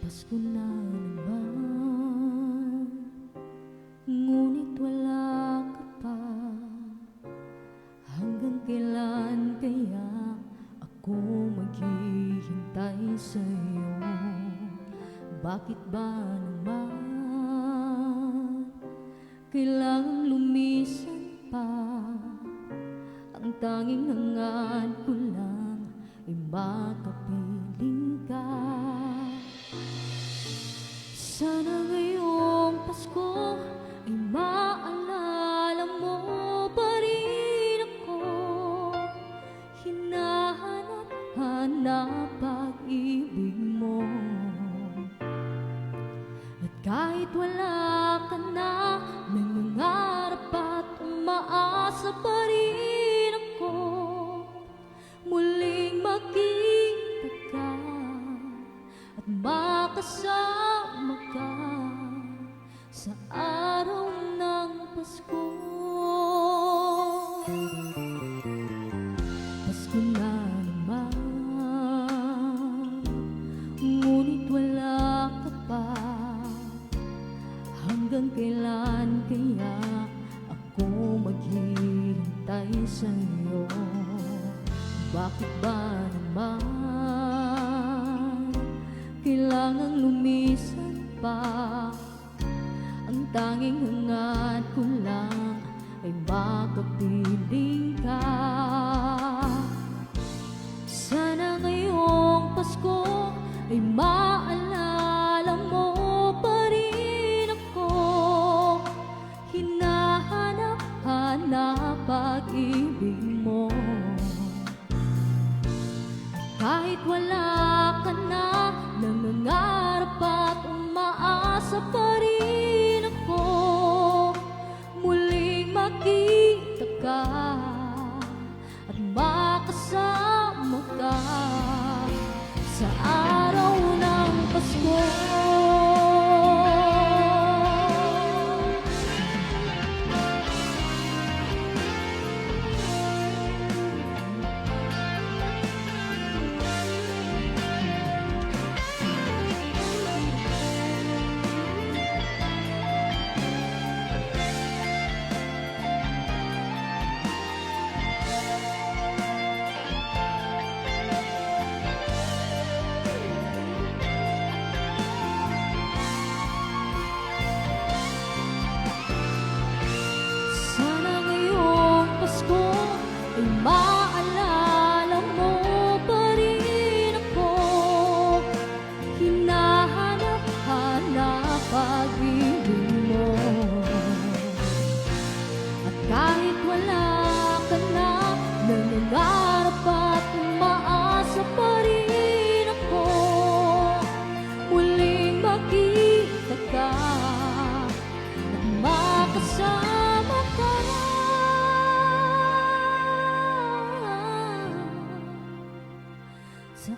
Pasko na naman, ngunit wala ka pa. Hanggang kailan kaya ako maghihintay sa'yo? Bakit ba naman kailangang lumisan pa? Ang tanging hangad ko lang ay makapiling ka. Sana ngayong Pasko ay maalala mo pa rin ako. Hinahanap-hanap pag-ibig mo. At kahit wala ka na, nangangarap at umaasa pa rin ako. Muling makita ka at makasama ka sa araw ng Pasko. Pasko na naman, ngunit wala ka pa. Hanggang kailan kaya ako maghihintay sa'yo? Bakit ba naman kailangang lumisan pa? Ang tanging hangad ko lang ay makapiling ka. Sana ngayong Pasko ay maalala mo pa rin ako. Hinahanap-hanap pag-ibig mo. Kahit wala ka na, nangangarap at umaasa pa rin ako. Muling makita ka at makasama ka sa araw ng Pasko. Sana ngayong Pasko ay maalala mo pa rin ako. Hinahanap-hanap pag-ibig mo. At kahit wala ka na, nangangarap at umaasa pa rin ako. Muling makita ka at makasama ka sa